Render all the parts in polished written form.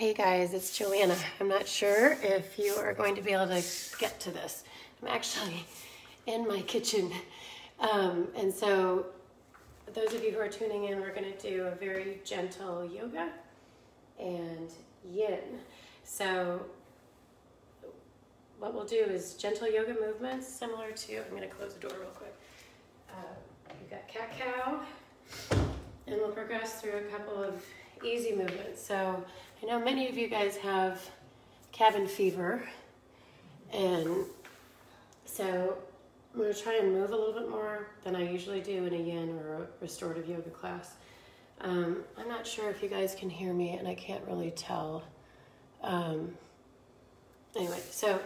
Hey guys, it's Joanna. I'm not sure if you are going to be able to get to this. I'm actually in my kitchen. And so those of you who are tuning in, we're going to do a very gentle yoga and yin. So what we'll do is gentle yoga movements similar to, I'm going to close the door real quick. We've got cat-cow, and we'll progress through a couple of easy movements. So I know many of you guys have cabin fever, and so I'm going to try and move a little bit more than I usually do in a yin or a restorative yoga class. I'm not sure if you guys can hear me, and I can't really tell. Anyway, so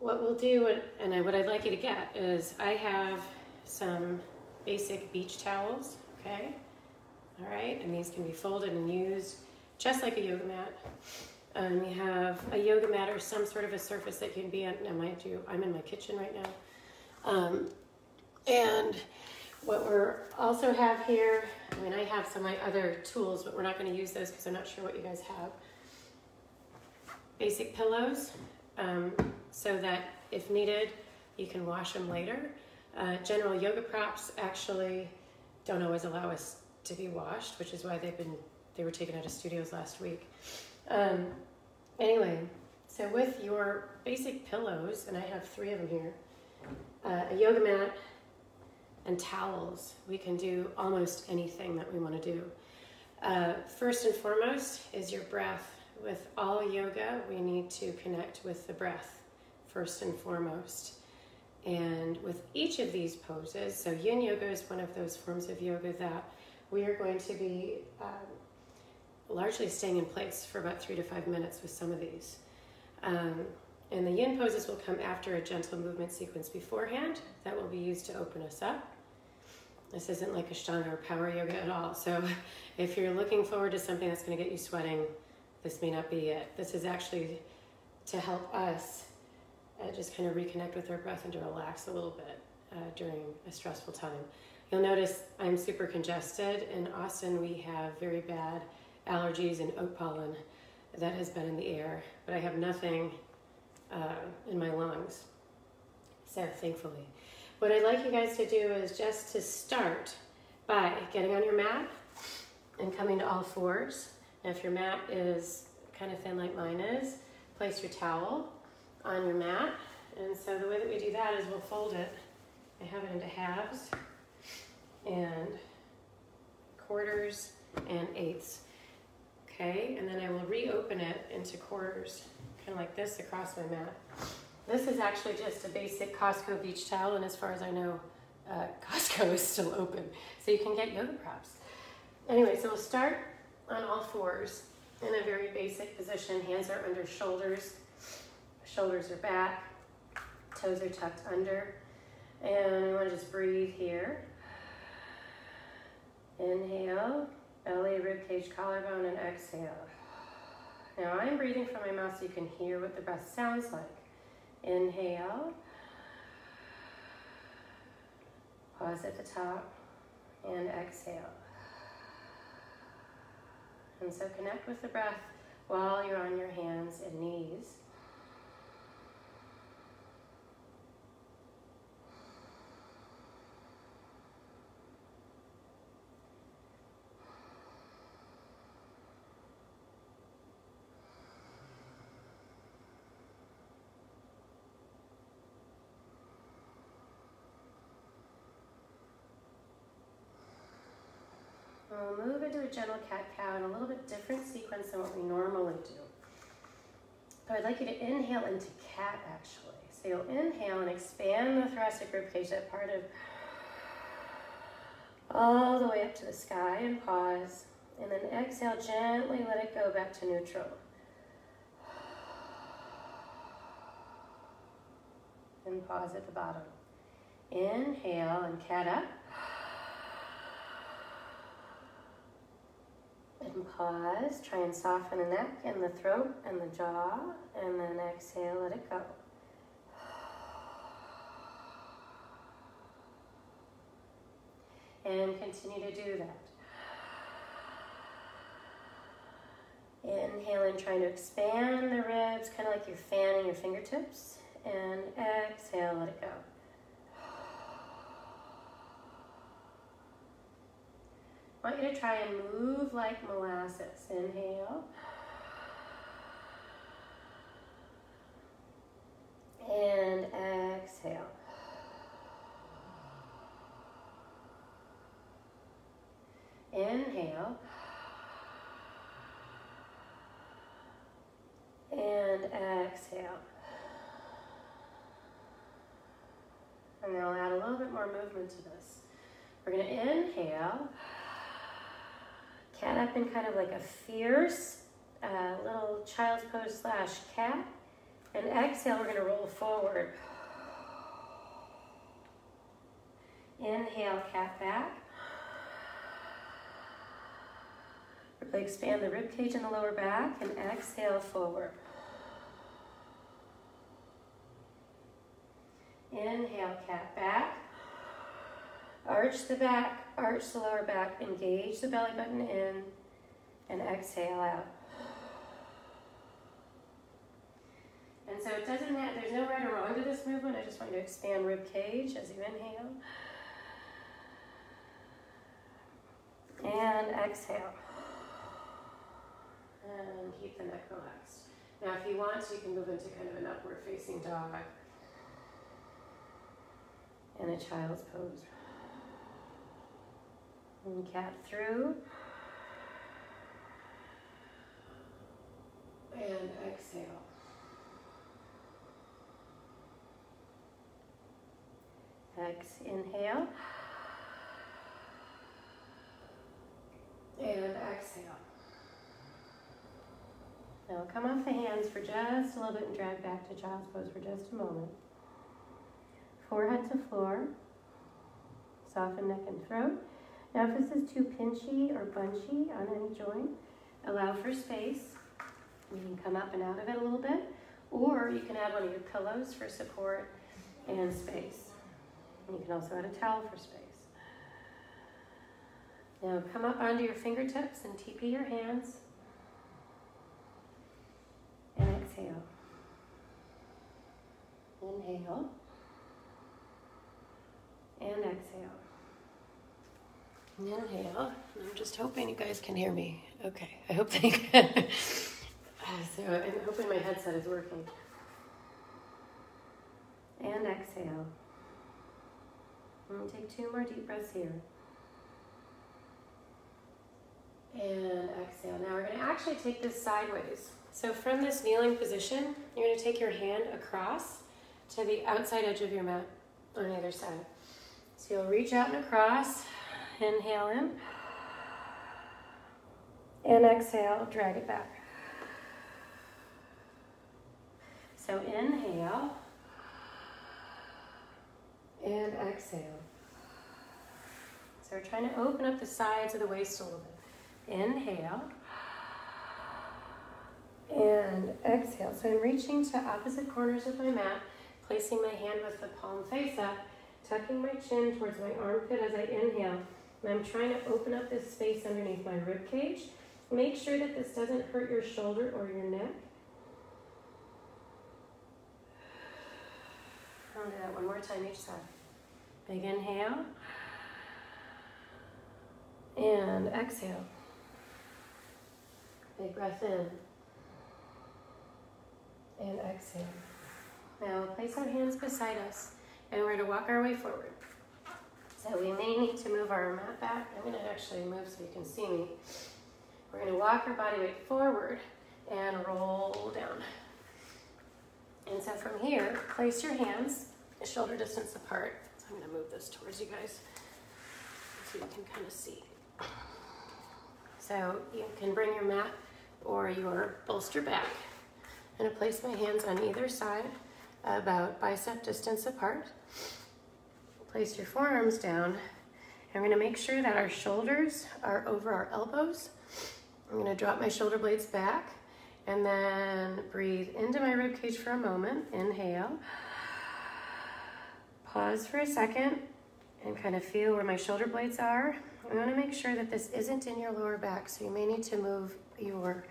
what we'll do, and what I'd like you to get, is I have some basic beach towels, okay? All right, and these can be folded and used just like a yoga mat. You have a yoga mat or some sort of a surface that can be on. Now, mind you, I'm in my kitchen right now. And what we're also have here, I mean, I have some of my other tools, but we're not going to use those because I'm not sure what you guys have. Basic pillows, so that if needed, you can wash them later. General yoga props actually don't always allow us to be washed, which is why they were taken out of studios last week. Anyway, so with your basic pillows, and I have 3 of them here, a yoga mat and towels, we can do almost anything that we want to do. First and foremost is your breath. With all yoga, we need to connect with the breath first and foremost. And with each of these poses, so yin yoga is one of those forms of yoga that we are going to be largely staying in place for about 3 to 5 minutes with some of these. And the yin poses will come after a gentle movement sequence beforehand that will be used to open us up. This isn't like Ashtanga or power yoga at all. So if you're looking forward to something that's going to get you sweating, this may not be it. This is actually to help us just kind of reconnect with our breath and to relax a little bit during a stressful time. You'll notice I'm super congested. In Austin, we have very bad allergies and oat pollen that has been in the air, but I have nothing in my lungs, so thankfully. What I'd like you guys to do is just to start by getting on your mat and coming to all fours. Now, if your mat is kind of thin like mine is, place your towel on your mat. And so the way that we do that is we'll fold it. I have it into halves and quarters and eighths. Okay, and then I will reopen it into quarters, kind of like this across my mat. This is actually just a basic Costco beach towel, and as far as I know, Costco is still open, so you can get yoga props. Anyway, so we'll start on all fours in a very basic position. Hands are under shoulders, shoulders are back, toes are tucked under, and I want to just breathe here. Inhale, belly, ribcage, collarbone, and exhale. Now I'm breathing from my mouth so you can hear what the breath sounds like. Inhale, pause at the top, and exhale. And so connect with the breath while you're on your hands and knees. We'll move into a gentle cat-cow in a little bit different sequence than what we normally do. But I'd like you to inhale into cat, actually. So you'll inhale and expand the thoracic ribcage, that part of all the way up to the sky, and pause. And then exhale, gently let it go back to neutral. And pause at the bottom. Inhale and cat up. And pause, try and soften the neck and the throat and the jaw, and then exhale, let it go. And continue to do that. inhale in, trying to expand the ribs, kind of like you're fanning your fingertips. And exhale, let it go. I want you to try and move like molasses. Inhale. And exhale. Inhale. And exhale. And then I'll add a little bit more movement to this. We're going to inhale. Cat up in kind of like a fierce little child's pose / cat. And exhale, we're going to roll forward. Inhale, cat back. Really expand the rib cage in the lower back, and exhale forward. Inhale, cat back. Arch the back, arch the lower back, engage the belly button in, and exhale out. And so it doesn't matter, there's no right or wrong to this movement. I just want you to expand rib cage as you inhale. And exhale. And keep the neck relaxed. Now if you want, you can move into kind of an upward facing dog and a child's pose. And cat through. And exhale. Inhale. And exhale. Now come off the hands for just a little bit and drag back to child's pose for just a moment. Forehead to floor. Soften neck and throat. Now if this is too pinchy or bunchy on any joint, allow for space. You can come up and out of it a little bit, or you can add one of your pillows for support and space. And you can also add a towel for space. Now come up onto your fingertips and TP your hands. And exhale. Inhale. And exhale. Inhale. I'm just hoping you guys can hear me. Okay, I hope they can. So I'm hoping my headset is working. And exhale. And take 2 more deep breaths here. And exhale. Now we're going to actually take this sideways. So from this kneeling position, you're going to take your hand across to the outside edge of your mat on either side. So you'll reach out and across. Inhale in. And exhale, drag it back. So inhale. And exhale. So we're trying to open up the sides of the waist a little bit. Inhale. And exhale. So I'm reaching to opposite corners of my mat, placing my hand with the palm face up, tucking my chin towards my armpit as I inhale. And I'm trying to open up this space underneath my rib cage. Make sure that this doesn't hurt your shoulder or your neck. I'll do that one more time each side. Big inhale. And exhale. Big breath in. And exhale. Now place our hands beside us and we're going to walk our way forward. So we may need to move our mat back. I'm going to actually move so you can see me. We're going to walk our body weight forward and roll down. And so from here, place your hands shoulder distance apart. So I'm going to move this towards you guys so you can kind of see. So you can bring your mat or your bolster back. I'm going to place my hands on either side, about bicep distance apart. Place your forearms down. I'm going to make sure that our shoulders are over our elbows. I'm going to drop my shoulder blades back and then breathe into my rib cage for a moment. Inhale. Pause for a second and kind of feel where my shoulder blades are. I want to make sure that this isn't in your lower back, so you may need to move your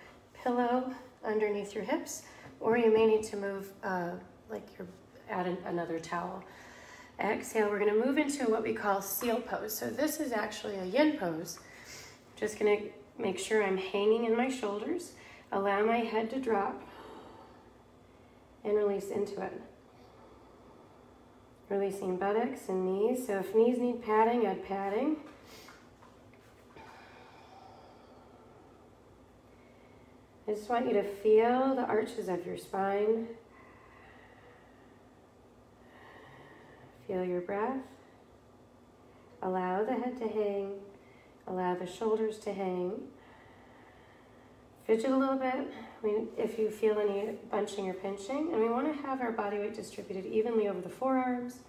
pillow underneath your hips, or you may need to move add another towel. Exhale, we're going to move into what we call seal pose. So this is actually a yin pose. Just going to make sure I'm hanging in my shoulders, allow my head to drop, and release into it. Releasing buttocks and knees. So if knees need padding, add padding. I just want you to feel the arches of your spine. Feel your breath. Allow the head to hang. Allow the shoulders to hang. Fidget a little bit if you feel any bunching or pinching. And we want to have our body weight distributed evenly over the forearms.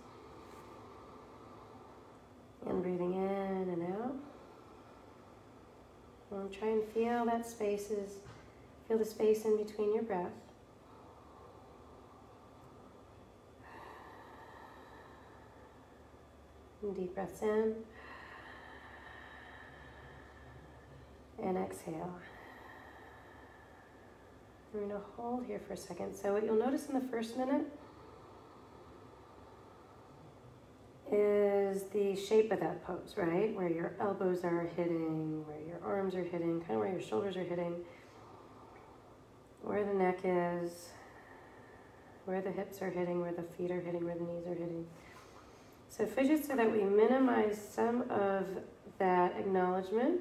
And breathing in and out. And try and feel feel the space in between your breath. And deep breaths in. And exhale. We're going to hold here for a second. So what you'll notice in the first minute is the shape of that pose, right? Where your elbows are hitting, where your arms are hitting, kind of where your shoulders are hitting, where the neck is, where the hips are hitting, where the feet are hitting, where the knees are hitting. So fidget so that we minimize some of that acknowledgement.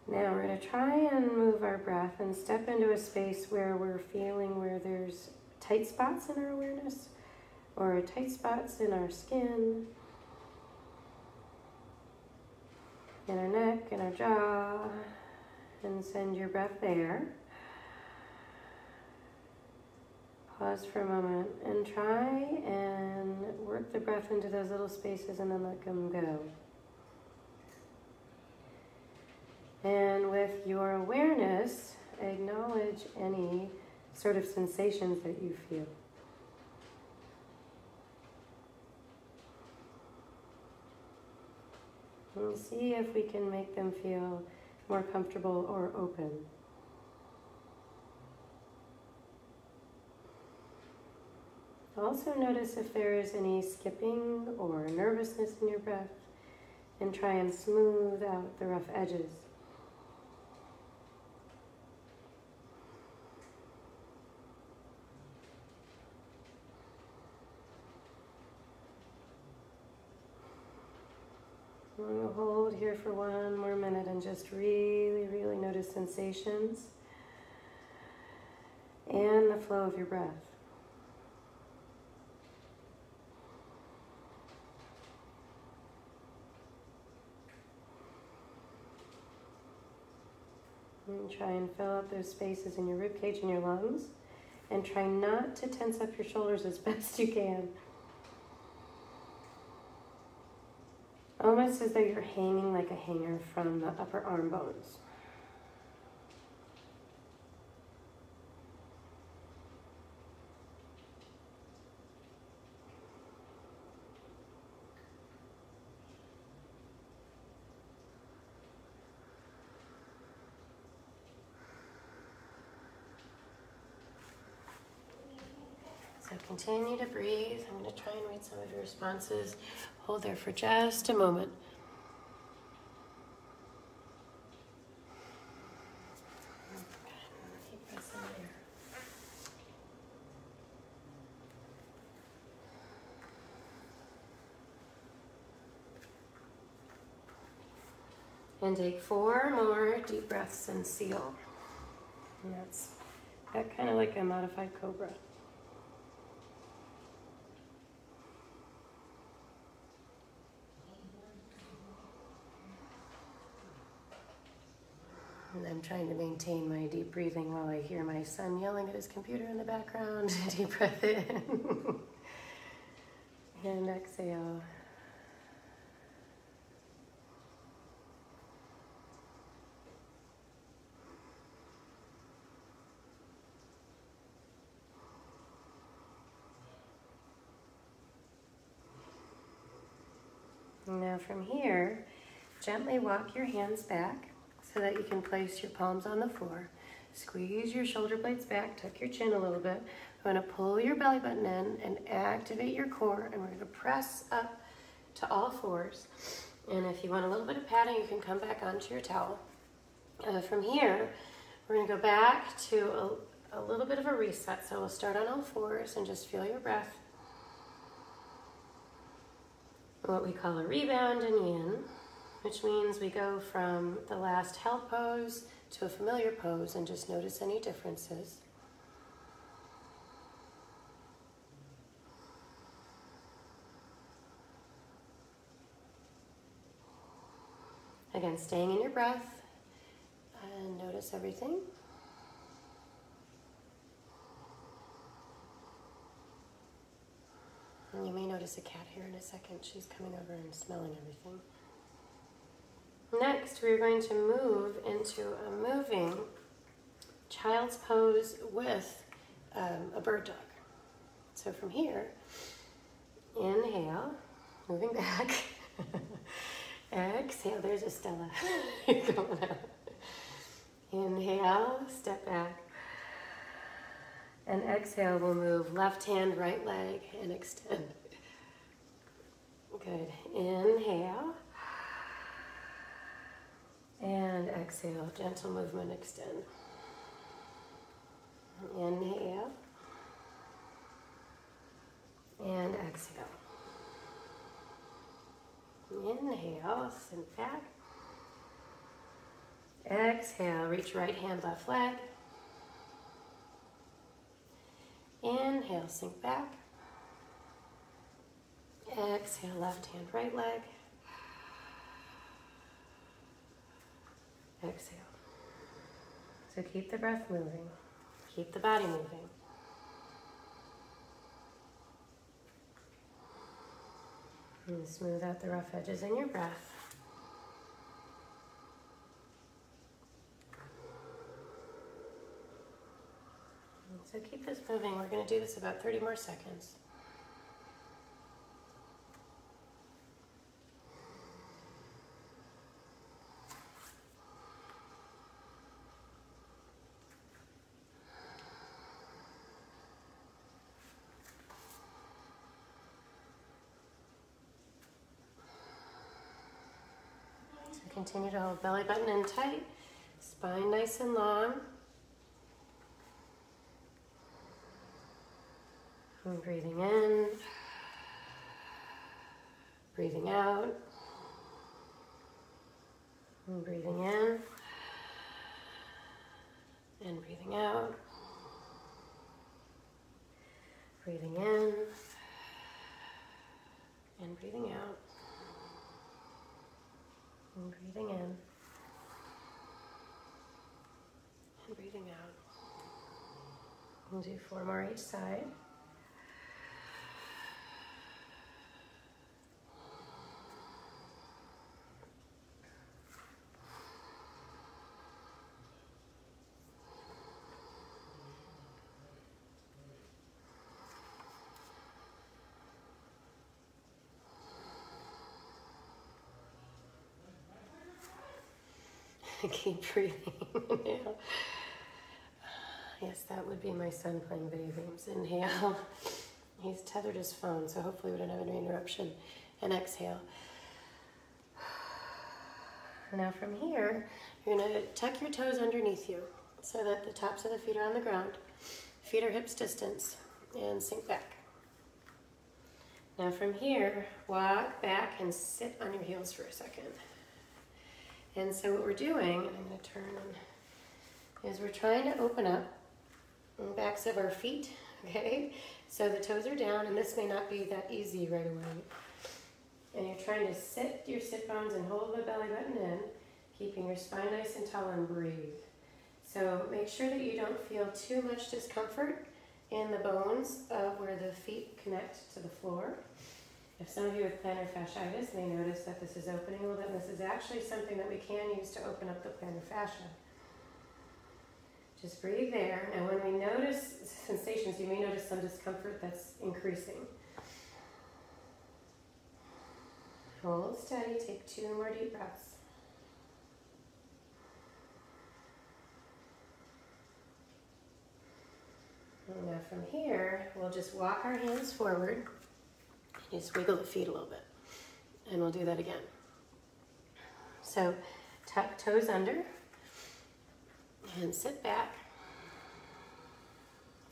Now we're going to try and move our breath and step into a space where we're feeling where there's tight spots in our awareness or tight spots in our skin, in our neck, in our jaw, and send your breath there. Pause for a moment and try and work the breath into those little spaces and then let them go. And with your awareness, acknowledge any sort of sensations that you feel. And see if we can make them feel more comfortable or open. Also notice if there is any skipping or nervousness in your breath, and try and smooth out the rough edges. We'll hold here for one more minute and just really, really notice sensations and the flow of your breath. And try and fill up those spaces in your ribcage and your lungs, and try not to tense up your shoulders as best you can. Almost as though you're hanging like a hanger from the upper arm bones. So continue to breathe. I'm going to try and read some of your responses. Hold there for just a moment. Deep breaths in there. And take 4 more deep breaths and seal. And that's kind of like a modified cobra. And I'm trying to maintain my deep breathing while I hear my son yelling at his computer in the background. Deep breath in. And exhale. Now from here, gently walk your hands back so that you can place your palms on the floor. Squeeze your shoulder blades back, tuck your chin a little bit. We're going to pull your belly button in and activate your core, and we're going to press up to all fours. And if you want a little bit of padding, you can come back onto your towel. From here, we're going to go back to a little bit of a reset. So we'll start on all fours and just feel your breath. What we call a rebound in Yin, which means we go from the last held pose to a familiar pose and just notice any differences. Again, staying in your breath and notice everything. And you may notice a cat here in a second. She's coming over and smelling everything. Next, we're going to move into a moving child's pose with a bird dog. So from here, inhale, moving back. Exhale, there's Estella. Going out. Inhale, step back. And exhale, we'll move left hand, right leg, and extend. Good. Inhale. And exhale, gentle movement, extend. Inhale. And exhale. Inhale, sink back. Exhale, reach right hand, left leg. Inhale, sink back. Exhale, left hand, right leg. Exhale. So keep the breath moving. Keep the body moving. And smooth out the rough edges in your breath. And so keep this moving. We're going to do this about 30 more seconds. Continue to hold belly button in tight, spine nice and long. And breathing in, breathing out, and breathing in, and breathing out, breathing in, and breathing out. And breathing in and breathing out. We'll do 4 more each side. Keep breathing. Inhale. Yes, that would be my son playing video games. Inhale. He's tethered his phone, so hopefully we don't have any interruption. And exhale. Now from here, you're going to tuck your toes underneath you so that the tops of the feet are on the ground. Feet are hips distance, and sink back. Now from here, walk back and sit on your heels for a second. And so what we're doing, and I'm going to turn, is we're trying to open up the backs of our feet, okay? So the toes are down, and this may not be that easy right away. And you're trying to sit your sit bones and hold the belly button in, keeping your spine nice and tall, and breathe. So make sure that you don't feel too much discomfort in the bones where the feet connect to the floor. If some of you with plantar fasciitis may notice that this is opening a little bit, and this is actually something that we can use to open up the plantar fascia. Just breathe there, and when we notice sensations, you may notice some discomfort that's increasing. Hold steady, take 2 more deep breaths. from here, we'll just walk our hands forward. Just wiggle the feet a little bit. And we'll do that again. So tuck toes under. And sit back.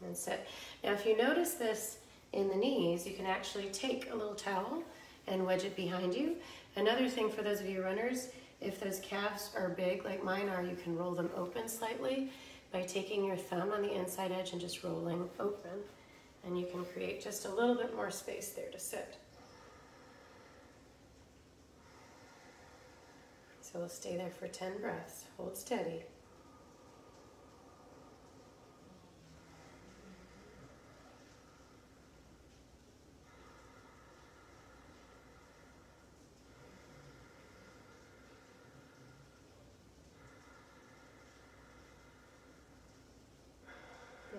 And sit. Now if you notice this in the knees, you can actually take a little towel and wedge it behind you. Another thing for those of you runners, if those calves are big like mine are, you can roll them open slightly by taking your thumb on the inside edge and just rolling open. And you can create just a little bit more space there to sit. So we'll stay there for 10 breaths. Hold steady.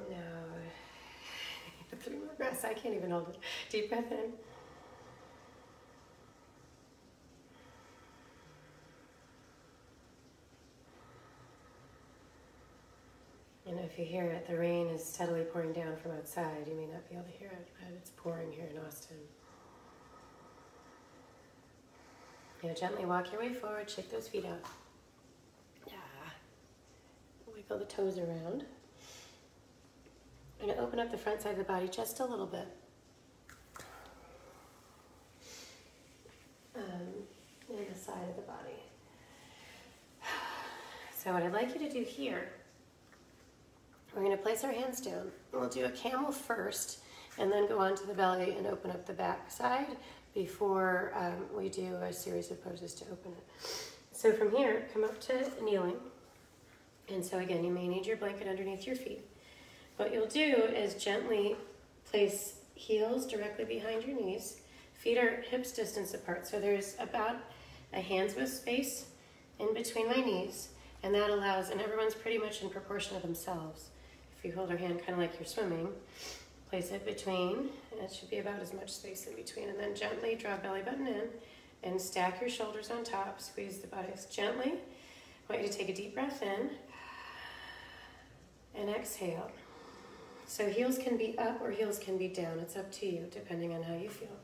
No. 3 more breaths. I can't even hold it. Deep breath in. And if you hear it, the rain is steadily pouring down from outside. You may not be able to hear it, but it's pouring here in Austin. Now gently walk your way forward, shake those feet out. Yeah. Wiggle the toes around. I'm going to open up the front side of the body just a little bit. And the side of the body. So what I'd like you to do here, we're going to place our hands down. We'll do a camel first, and then go on to the belly and open up the back side before we do a series of poses to open it. So from here, come up to kneeling. And so again, you may need your blanket underneath your feet. What you'll do is gently place heels directly behind your knees. Feet are hips distance apart, so there's about a hand's width space in between my knees, and that allows, and everyone's pretty much in proportion of themselves. If you hold your hand kind of like you're swimming, place it between, and it should be about as much space in between, and then gently draw belly button in, and stack your shoulders on top, squeeze the buttocks gently. I want you to take a deep breath in, and exhale. So heels can be up or heels can be down. It's up to you, depending on how you feel.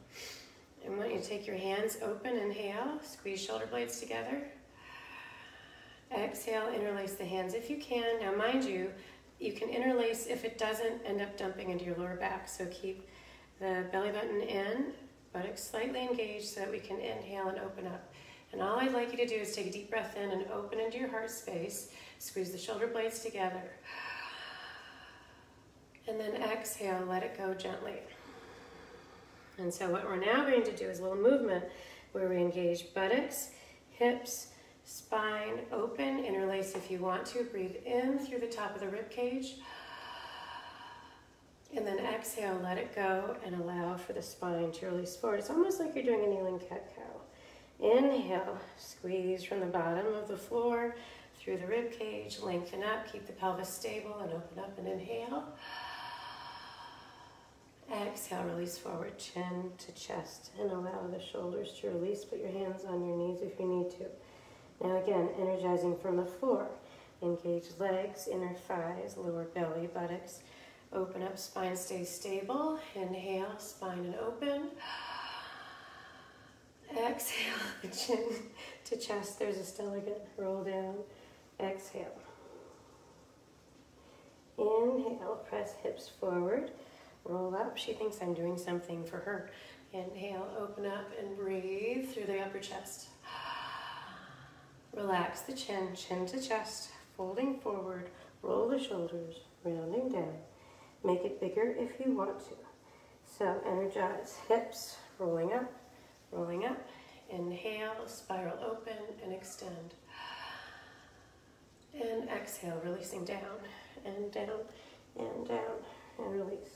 I want you to take your hands open, inhale, squeeze shoulder blades together. Exhale, interlace the hands if you can. Now mind you, you can interlace if it doesn't end up dumping into your lower back. So keep the belly button in, buttocks slightly engaged so that we can inhale and open up. And all I'd like you to do is take a deep breath in and open into your heart space. Squeeze the shoulder blades together. And then exhale, let it go gently. And so what we're now going to do is a little movement where we engage buttocks, hips, spine, open, interlace if you want to. Breathe in through the top of the rib cage. And then exhale, let it go, and allow for the spine to release forward. It's almost like you're doing a kneeling cat-cow. Inhale, squeeze from the bottom of the floor through the rib cage, lengthen up, keep the pelvis stable, and open up and inhale. Exhale, release forward, chin to chest, and allow the shoulders to release. Put your hands on your knees if you need to. Now again, energizing from the floor. Engage legs, inner thighs, lower belly, buttocks. Open up, spine stays stable. Inhale, spine and open. Exhale, chin to chest. There's a stalagant. Roll down. Exhale. Inhale, press hips forward. Roll up. She thinks I'm doing something for her. Inhale, open up and breathe through the upper chest. Relax the chin, chin to chest, folding forward, roll the shoulders, rounding down. Make it bigger if you want to. So energize hips, rolling up, rolling up. Inhale, spiral open and extend. And exhale, releasing down and down and down and release.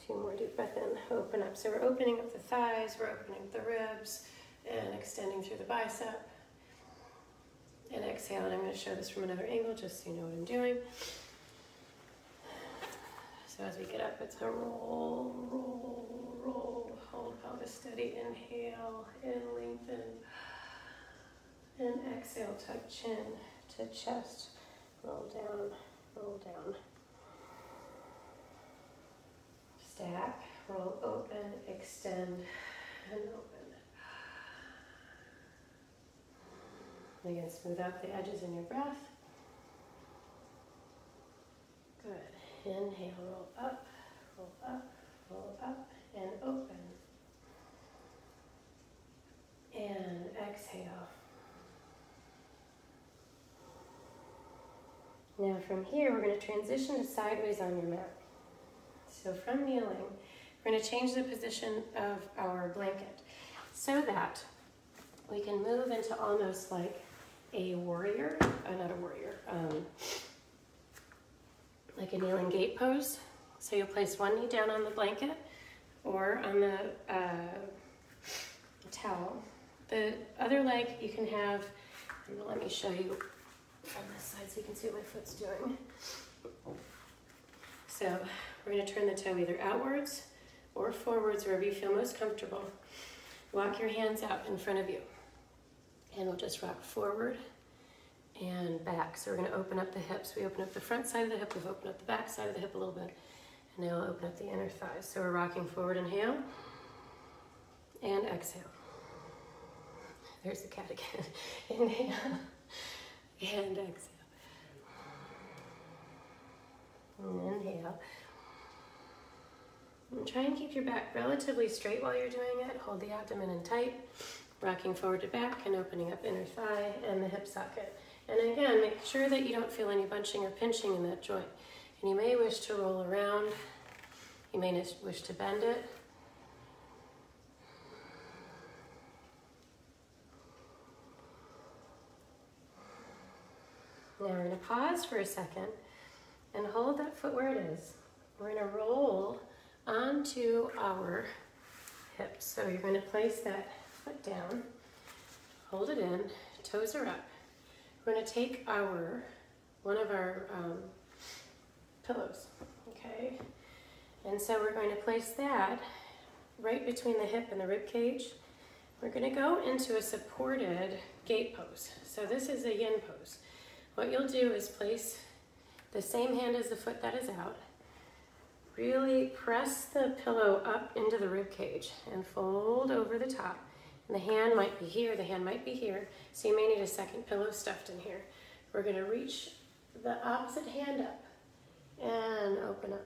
2 more deep breath in, open up. So we're opening up the thighs, we're opening up the ribs, and extending through the bicep. And exhale, and I'm going to show this from another angle just so you know what I'm doing. So as we get up, it's a roll, roll, roll. Hold pelvis steady, inhale, and lengthen. And exhale, tuck chin to chest. Roll down, roll down. Stack, roll open, extend, and open. Again, smooth out the edges in your breath. Good. Inhale, roll up, and open. And exhale. Now from here, we're going to transition to sideways on your mat. So from kneeling, we're going to change the position of our blanket so that we can move into almost like a warrior, not a warrior, like a kneeling gate pose. So you'll place one knee down on the blanket or on the towel. The other leg you can have, and let me show you from this side so you can see what my foot's doing. So we're going to turn the toe either outwards or forwards, wherever you feel most comfortable. Walk your hands out in front of you. And we'll just rock forward and back. So we're going to open up the hips. We open up the front side of the hip. We've opened up the back side of the hip a little bit. And now we'll open up the inner thighs. So we're rocking forward, inhale, and exhale. There's the cat again. Inhale, and exhale. And inhale. And try and keep your back relatively straight while you're doing it. Hold the abdomen in tight. Rocking forward to back and opening up inner thigh and the hip socket. And again, make sure that you don't feel any bunching or pinching in that joint. And you may wish to roll around. You may wish to bend it. Now we're going to pause for a second and hold that foot where it is. We're going to roll onto our hips. So you're going to place that foot down, hold it in, toes are up. We're going to take one of our pillows, okay? And so we're going to place that right between the hip and the rib cage. We're going to go into a supported gate pose. So this is a yin pose. What you'll do is place the same hand as the foot that is out. Really press the pillow up into the rib cage and fold over the top. And the hand might be here, the hand might be here, so you may need a second pillow stuffed in here. We're going to reach the opposite hand up and open up.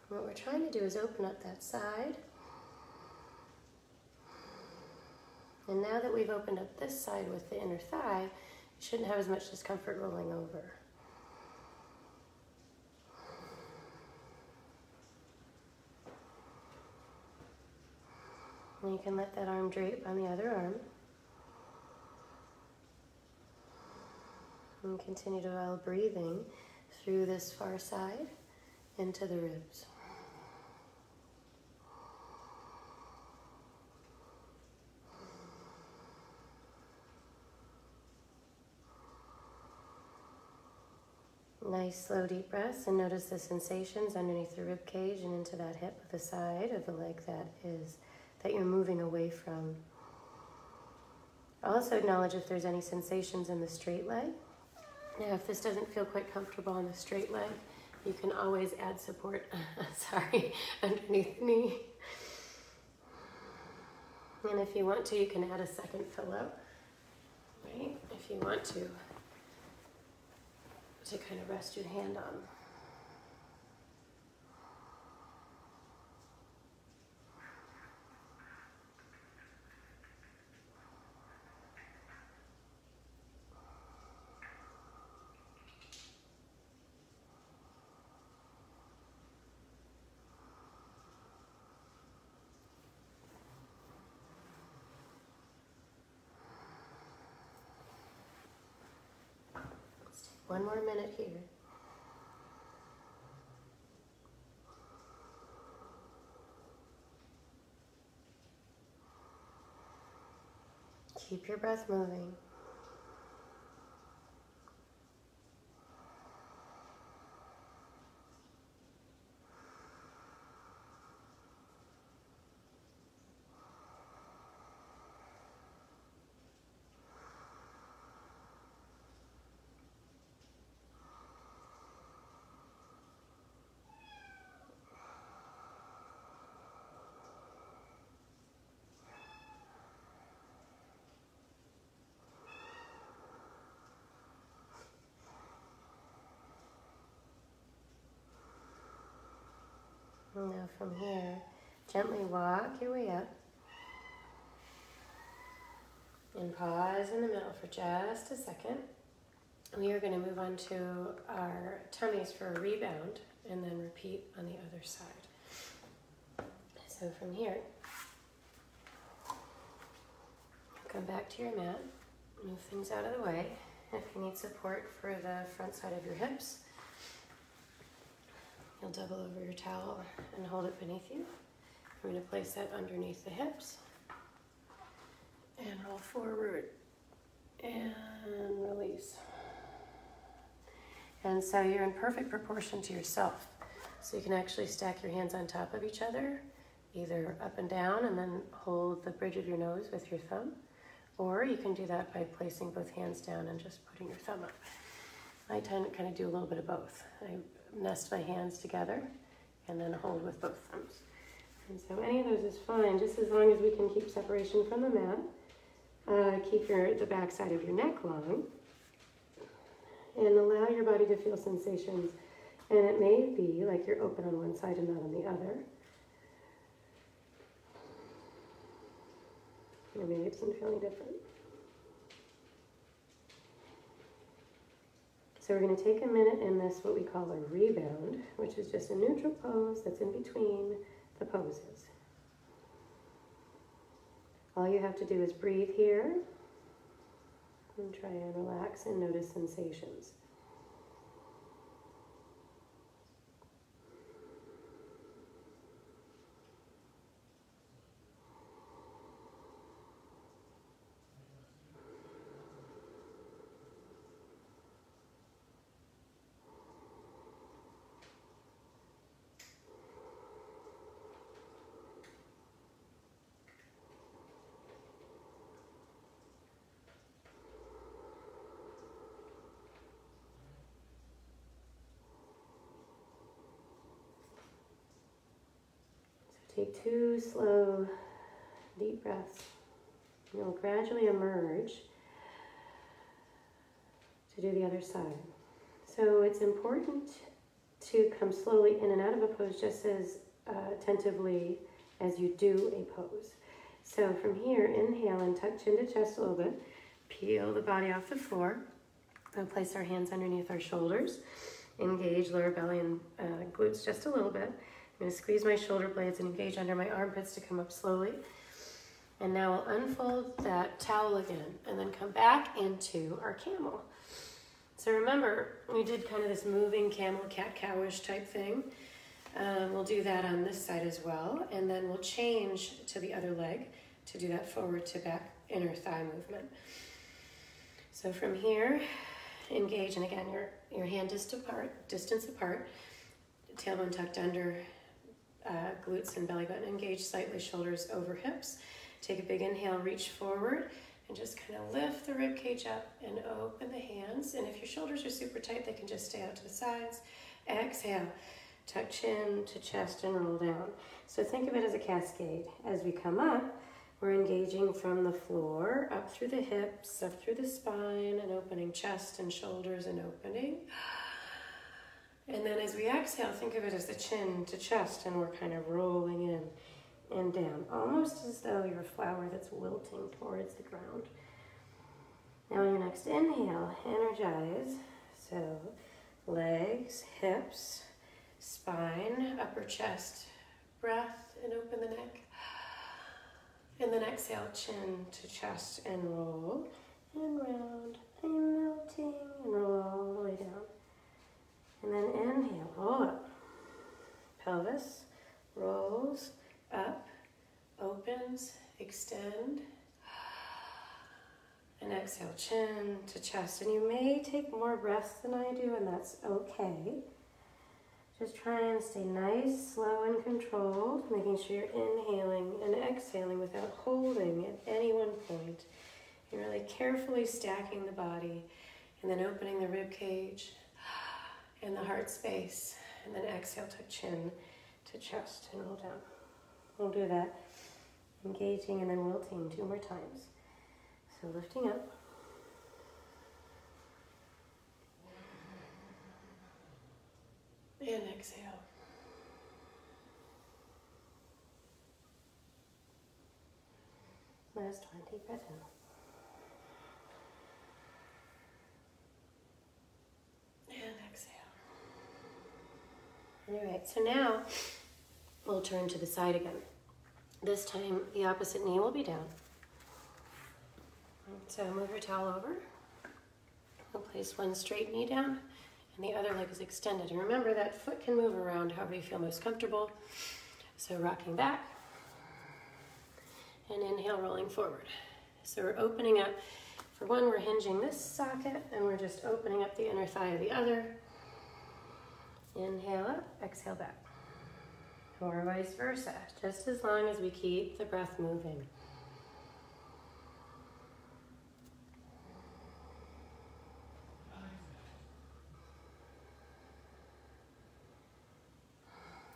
What we're trying to do is open up that side. And now that we've opened up this side with the inner thigh, you shouldn't have as much discomfort rolling over. And you can let that arm drape on the other arm. And continue to while breathing through this far side into the ribs. Nice slow deep breaths, and notice the sensations underneath the rib cage and into that hip of the side of the leg that you're moving away from. Also acknowledge if there's any sensations in the straight leg. Now if this doesn't feel quite comfortable on the straight leg, you can always add support, underneath the knee. And if you want to, you can add a second pillow, right? If you want to kind of rest your hand on. Let's take one more minute here. Keep your breath moving. from here, gently walk your way up. And pause in the middle for just a second. We are going to move on to our tummies for a rebound and then repeat on the other side. So from here, come back to your mat, move things out of the way. If you need support for the front side of your hips, you'll double over your towel and hold it beneath you. I'm going to place that underneath the hips and roll forward and release. And so you're in perfect proportion to yourself. So you can actually stack your hands on top of each other, either up and down, and then hold the bridge of your nose with your thumb. Or you can do that by placing both hands down and just putting your thumb up. I tend to kind of do a little bit of both. I nest my hands together and then hold with both thumbs. And so any of those is fine, just as long as we can keep separation from the mat. Keep the back side of your neck long. And allow your body to feel sensations. And it may be like you're open on one side and not on the other. Or maybe it doesn't feel any different. So we're going to take a minute in this, what we call a rebound, which is just a neutral pose that's in between the poses. All you have to do is breathe here and try and relax and notice sensations. Take 2 slow, deep breaths. You'll gradually emerge to do the other side. So it's important to come slowly in and out of a pose just as attentively as you do a pose. So from here, inhale and tuck chin to chest a little bit. Peel the body off the floor. We'll place our hands underneath our shoulders. Engage lower belly and glutes just a little bit. I'm going to squeeze my shoulder blades and engage under my armpits to come up slowly. And now we'll unfold that towel again and then come back into our camel. So remember, we did kind of this moving camel, cat-cowish type thing. We'll do that on this side as well. And then we'll change to the other leg to do that forward to back inner thigh movement. So from here, engage. And again, your hand distance apart, tailbone tucked under, glutes and belly button engaged, slightly shoulders over hips. Take a big inhale, reach forward, and just kind of lift the rib cage up and open the hands. And if your shoulders are super tight, they can just stay out to the sides. Exhale, tuck chin to chest and roll down. So think of it as a cascade. As we come up, we're engaging from the floor, up through the hips, up through the spine, and opening chest and shoulders and opening. And then as we exhale, think of it as the chin to chest, and we're kind of rolling in and down, almost as though you're a flower that's wilting towards the ground. Now on your next inhale, energize. So legs, hips, spine, upper chest, breath, and open the neck. And then exhale, chin to chest, and roll, and round, and melting, and roll all the way down. And then inhale, roll up. Pelvis rolls up, opens, extend. And exhale, chin to chest. And you may take more breaths than I do, and that's okay. Just try and stay nice, slow, and controlled, making sure you're inhaling and exhaling without holding at any one point. You're really carefully stacking the body, and then opening the rib cage and the heart space, and then exhale, tuck chin to chest and roll down. We'll do that, engaging and then wilting 2 more times. So lifting up. And exhale. Last 1, deep breath in. And exhale. All right, so now we'll turn to the side again. This time, the opposite knee will be down. So move your towel over. We'll place one straight knee down, and the other leg is extended. And remember, that foot can move around however you feel most comfortable. So rocking back, and inhale, rolling forward. So we're opening up. For one, we're hinging this socket, and we're just opening up the inner thigh of the other. Inhale up, exhale back. Or vice versa, just as long as we keep the breath moving.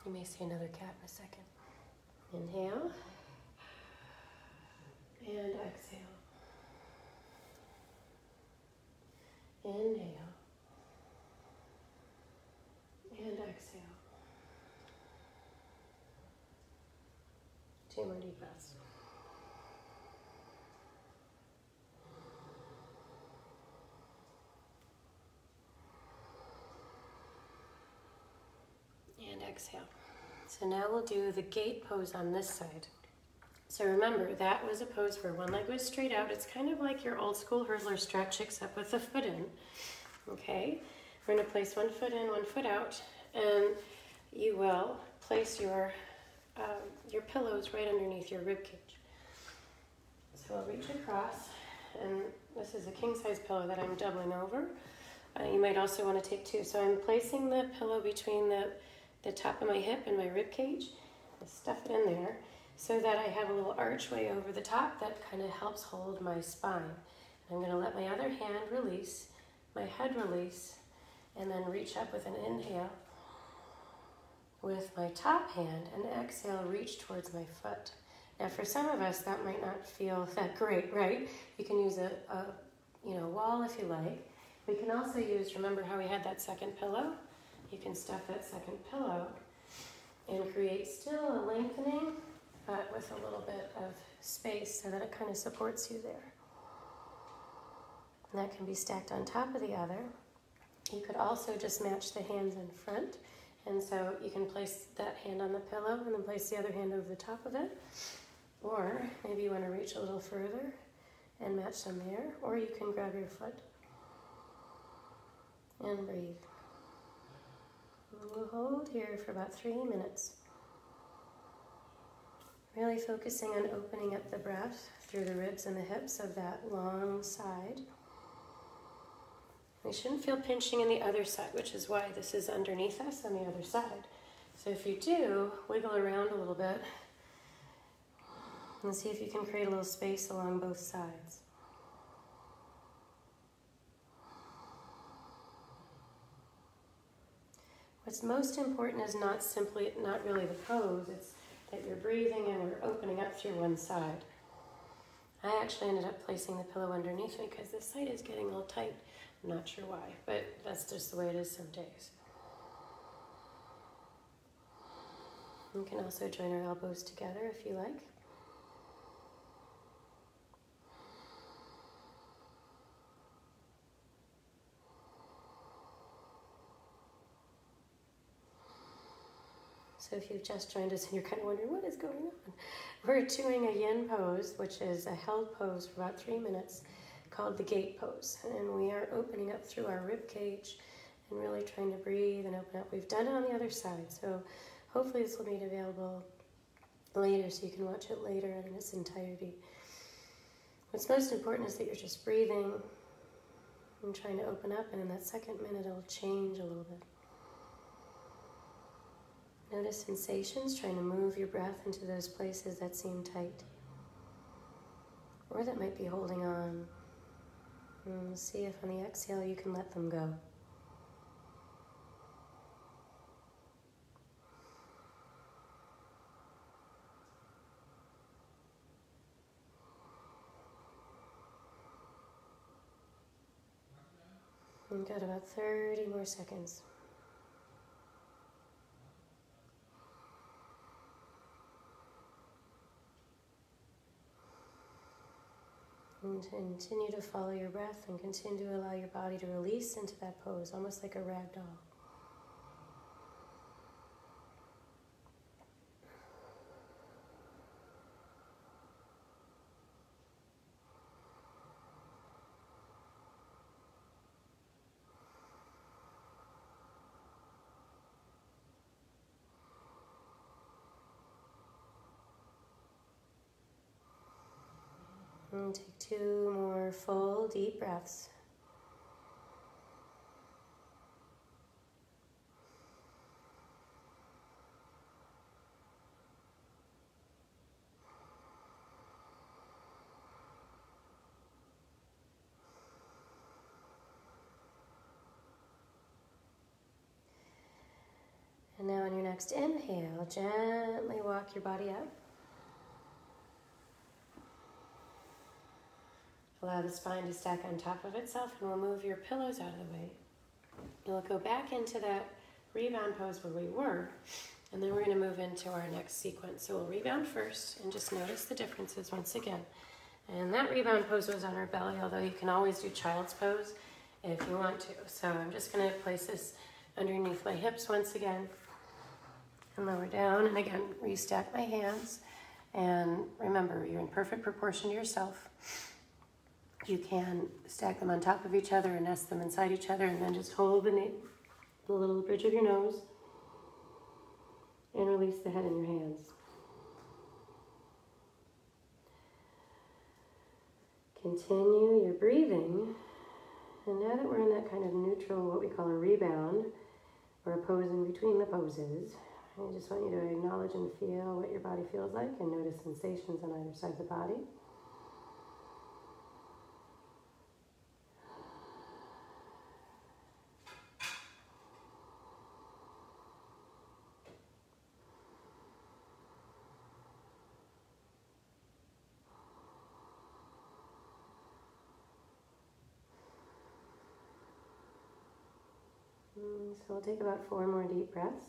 You may see another cat in a second. Inhale. And exhale. Inhale. And exhale. 2 more deep breaths. And exhale. So now we'll do the gate pose on this side. So remember, that was a pose where one leg was straight out. It's kind of like your old school hurdler stretch, except with the foot in. Okay? We're going to place one foot in, one foot out, and you will place your pillows right underneath your rib cage. So I'll reach across, and this is a king-size pillow that I'm doubling over. You might also want to take 2. So I'm placing the pillow between the top of my hip and my rib cage. I'll stuff it in there so that I have a little archway over the top that kind of helps hold my spine. And I'm going to let my other hand release, my head release, and then reach up with an inhale with my top hand, and exhale, reach towards my foot. Now for some of us, that might not feel that great, right? You can use a wall if you like. We can also use, remember how we had that second pillow? You can stuff that second pillow and create still a lengthening, but with a little bit of space so that it kind of supports you there. And that can be stacked on top of the other. You could also just match the hands in front. And so you can place that hand on the pillow and then place the other hand over the top of it. Or maybe you want to reach a little further and match them there. Or you can grab your foot and breathe. And we'll hold here for about 3 minutes. Really focusing on opening up the breath through the ribs and the hips of that long side. We shouldn't feel pinching in the other side, which is why this is underneath us on the other side. So if you do, wiggle around a little bit and see if you can create a little space along both sides. What's most important is not really the pose, it's that you're breathing and we're opening up through one side. I actually ended up placing the pillow underneath me because this side is getting a little tight. I'm not sure why, but that's just the way it is some days. You can also join our elbows together if you like. So if you've just joined us and you're kind of wondering what is going on, we're doing a yin pose, which is a held pose for about 3 minutes, called the gate pose. And we are opening up through our rib cage and really trying to breathe and open up. We've done it on the other side, so hopefully this will be available later so you can watch it later in its entirety. What's most important is that you're just breathing and trying to open up, and in that second minute it'll change a little bit. Notice sensations, trying to move your breath into those places that seem tight or that might be holding on. And see if on the exhale you can let them go. We've got about 30 more seconds. And continue to follow your breath and continue to allow your body to release into that pose, almost like a rag doll. And take 2 more full deep breaths. And now on your next inhale, gently walk your body up. Allow the spine to stack on top of itself, and we'll move your pillows out of the way. You'll go back into that rebound pose where we were, and then we're going to move into our next sequence. So we'll rebound first, and just notice the differences once again. And that rebound pose was on our belly, although you can always do child's pose if you want to. So I'm just going to place this underneath my hips once again, and lower down, and again, restack my hands. And remember, you're in perfect proportion to yourself. You can stack them on top of each other and nest them inside each other, and then just hold the little bridge of your nose and release the head in your hands. Continue your breathing. And now that we're in that kind of neutral, what we call a rebound, or a pose in between the poses, I just want you to acknowledge and feel what your body feels like and notice sensations on either side of the body. So we'll take about 4 more deep breaths.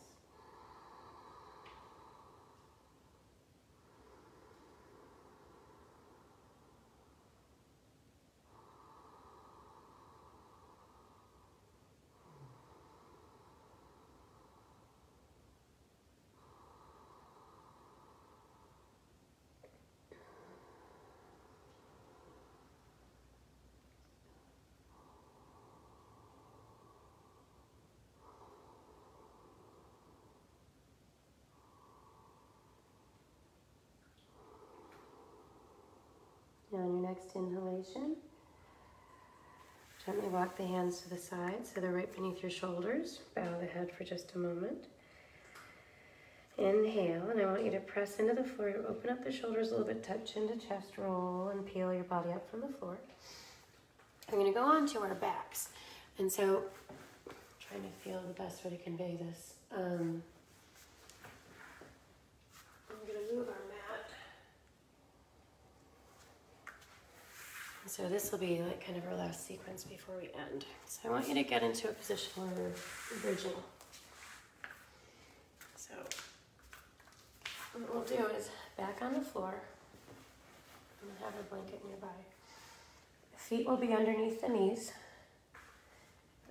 Now on your next inhalation, gently walk the hands to the side so they're right beneath your shoulders. Bow the head for just a moment. Inhale, and I want you to press into the floor. Open up the shoulders a little bit, touch into chest, roll, and peel your body up from the floor. I'm going to go on to our backs. And so, trying to feel the best way to convey this. I'm going to move our mat. So this will be like kind of our last sequence before we end. So I want you to get into a position where we're bridging. So what we'll do is back on the floor. I'm going to have a blanket nearby. Feet will be underneath the knees.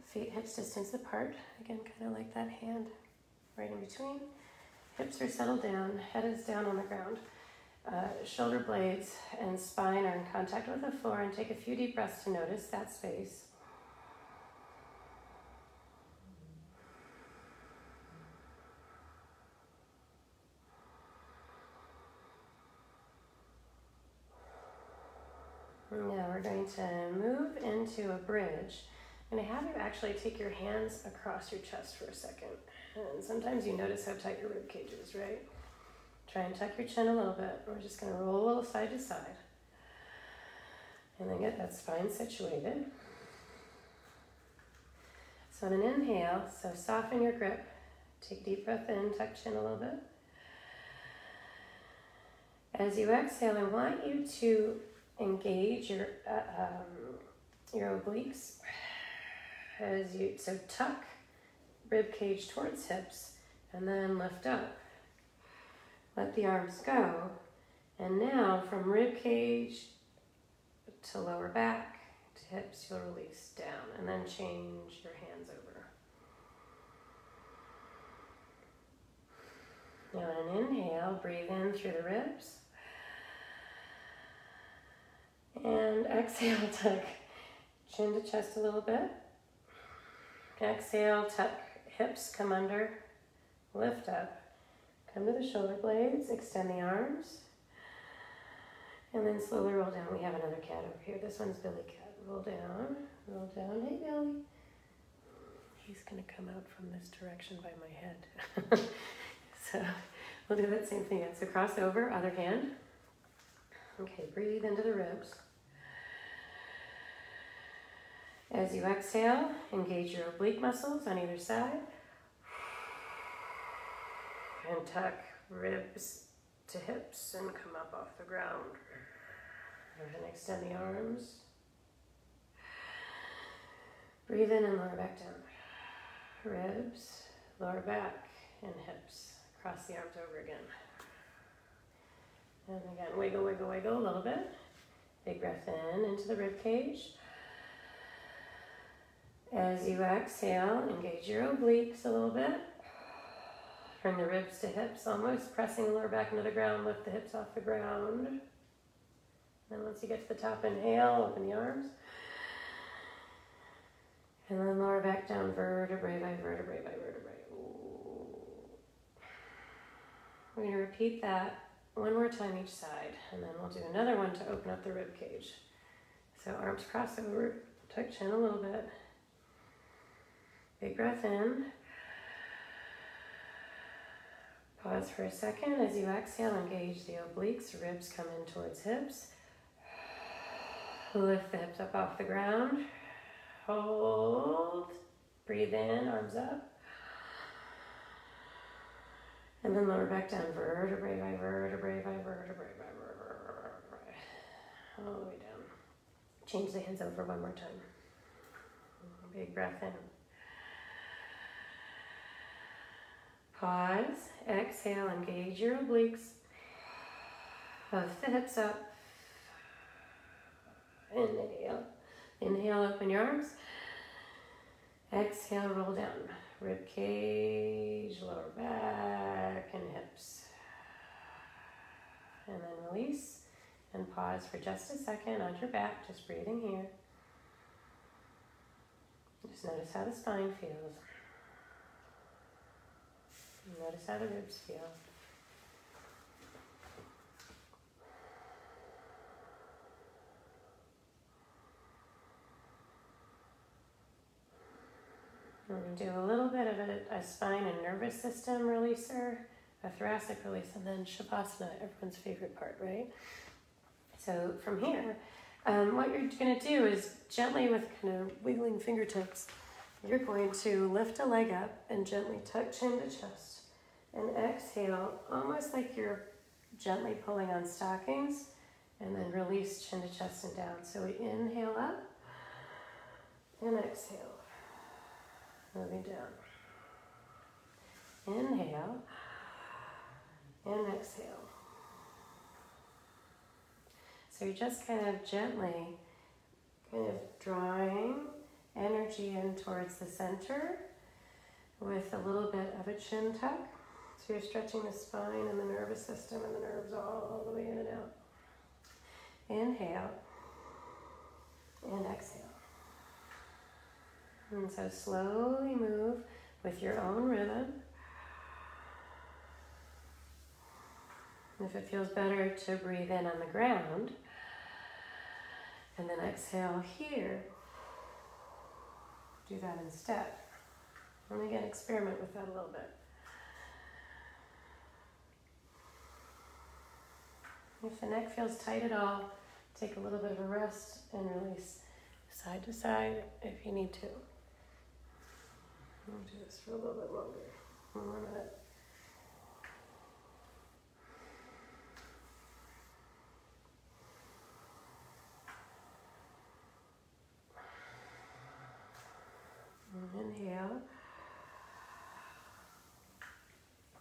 Feet hips distance apart. Again, kind of like that hand right in between. Hips are settled down. Head is down on the ground. Shoulder blades and spine are in contact with the floor, and take a few deep breaths to notice that space. Now we're going to move into a bridge. I'm going to have you actually take your hands across your chest for a second. And sometimes you notice how tight your rib cage is, right? Try and tuck your chin a little bit. We're just going to roll a little side to side. And then get that spine situated. So on an inhale, so soften your grip. Take a deep breath in, tuck chin a little bit. As you exhale, I want you to engage your obliques. So tuck rib cage towards hips, and then lift up. Let the arms go, and now from rib cage to lower back, to hips, you'll release down, and then change your hands over. Now on an inhale, breathe in through the ribs. And exhale, tuck chin to chest a little bit. Exhale, tuck hips, come under, lift up. Come to the shoulder blades, extend the arms. And then slowly roll down. We have another cat over here. This one's Billy Cat. Roll down, roll down. Hey, Billy. He's going to come out from this direction by my head. So we'll do that same thing again. So cross over, other hand. Okay, breathe into the ribs. As you exhale, engage your oblique muscles on either side. And tuck ribs to hips and come up off the ground. And extend the arms. Breathe in and lower back down. Ribs, lower back, and hips. Cross the arms over again. And again, wiggle, wiggle, wiggle a little bit. Big breath in into the rib cage. As you exhale, engage your obliques a little bit. Bring the ribs to hips, almost pressing the lower back into the ground. Lift the hips off the ground. Then once you get to the top, inhale, open the arms. And then lower back down, vertebrae by vertebrae by vertebrae. Ooh. We're going to repeat that one more time each side, and then we'll do another one to open up the rib cage. So arms cross over, tuck chin a little bit. Big breath in. Pause for a second. As you exhale, engage the obliques. Ribs come in towards hips. Lift the hips up off the ground. Hold. Breathe in, arms up. And then lower back down, vertebrae by vertebrae by vertebrae by vertebrae. All the way down. Change the hands over one more time. Big breath in. Pause. Exhale, engage your obliques. Lift the hips up. Inhale. Inhale, open your arms. Exhale, roll down. Rib cage, lower back, and hips. And then release. And pause for just a second on your back, just breathing here. Just notice how the spine feels. Notice how the ribs feel. We're going to do a little bit of a spine and nervous system releaser, a thoracic release, and then Shavasana, everyone's favorite part, right? So from here, what you're going to do is gently, with kind of wiggling fingertips, you're going to lift a leg up and gently tuck chin to chest. And exhale, almost like you're gently pulling on stockings, and then release chin to chest and down. So we inhale up and exhale. Moving down. Inhale and exhale. So you're just kind of gently drawing energy in towards the center with a little bit of a chin tuck. So you're stretching the spine and the nervous system and the nerves all the way in and out. Inhale and exhale. And so slowly move with your own rhythm. If it feels better to breathe in on the ground, and then exhale here, do that instead. And again, experiment with that a little bit. If the neck feels tight at all, take a little bit of a rest and release side to side if you need to. I'll do this for a little bit longer. One more minute. Inhale.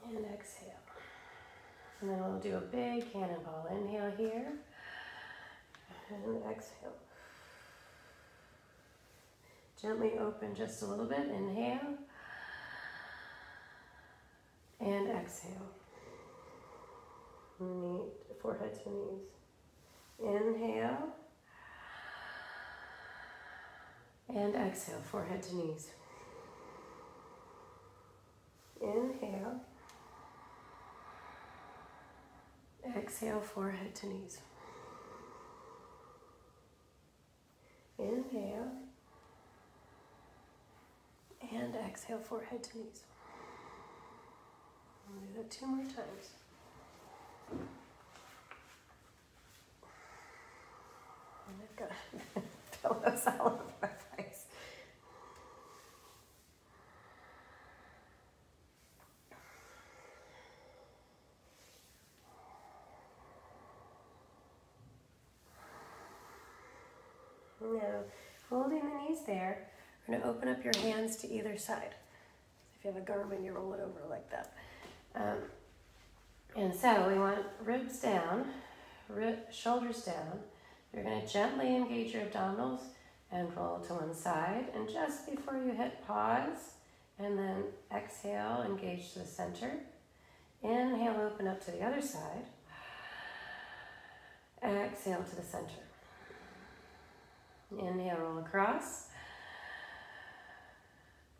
And exhale. And then we'll do a big cannonball. Inhale here. And exhale. Gently open just a little bit. Inhale. And exhale. Knee, forehead to knees. Inhale. And exhale, forehead to knees. Inhale. Exhale, forehead to knees. Inhale. And exhale, forehead to knees. I'll do that 2 more times. And I've got pillows all over my face. Now, holding the knees there, we're going to open up your hands to either side. If you have a Garmin, you roll it over like that. And so we want ribs down, shoulders down. You're going to gently engage your abdominals and roll to one side. And just before you hit pause, and then exhale, engage to the center. Inhale, open up to the other side. Exhale to the center. Inhale, roll across.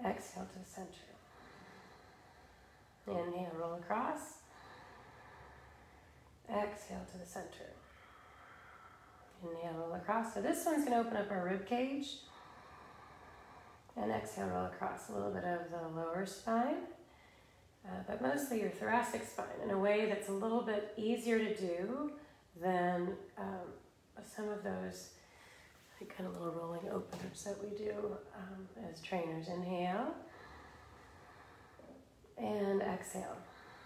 Exhale to the center. Inhale, roll across. Exhale to the center. Inhale, roll across. So this one's going to open up our rib cage. And exhale, roll across. A little bit of the lower spine, but mostly your thoracic spine in a way that's a little bit easier to do than some of those kind of little rolling openers that we do as trainers. Inhale and exhale.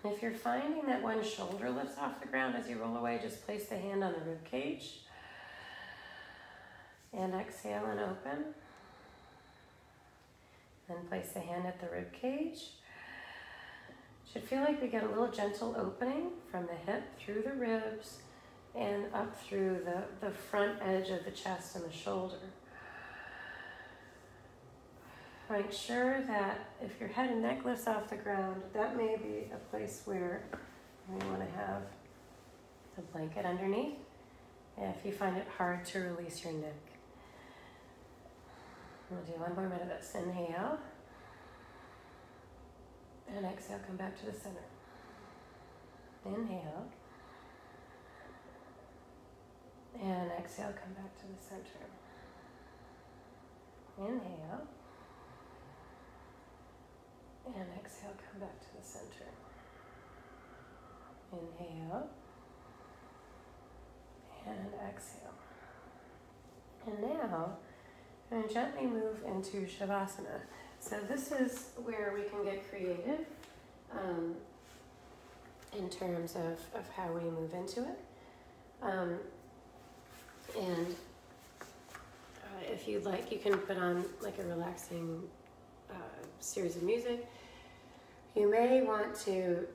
If you're finding that one shoulder lifts off the ground as you roll away, just place the hand on the rib cage and exhale and open. Then place the hand at the rib cage. Should feel like we get a little gentle opening from the hip through the ribs and up through the front edge of the chest and the shoulder. Make sure that if your head and neck lifts off the ground, that may be a place where we want to have a blanket underneath if you find it hard to release your neck. We'll do 1 more minute of this. Inhale. And exhale, come back to the center. Inhale. And exhale, come back to the center. Inhale. And exhale, come back to the center. Inhale. And exhale. And now, I'm going to gently move into Shavasana. So this is where we can get creative in terms of how we move into it. And if you'd like, you can put on like a relaxing series of music. You may want to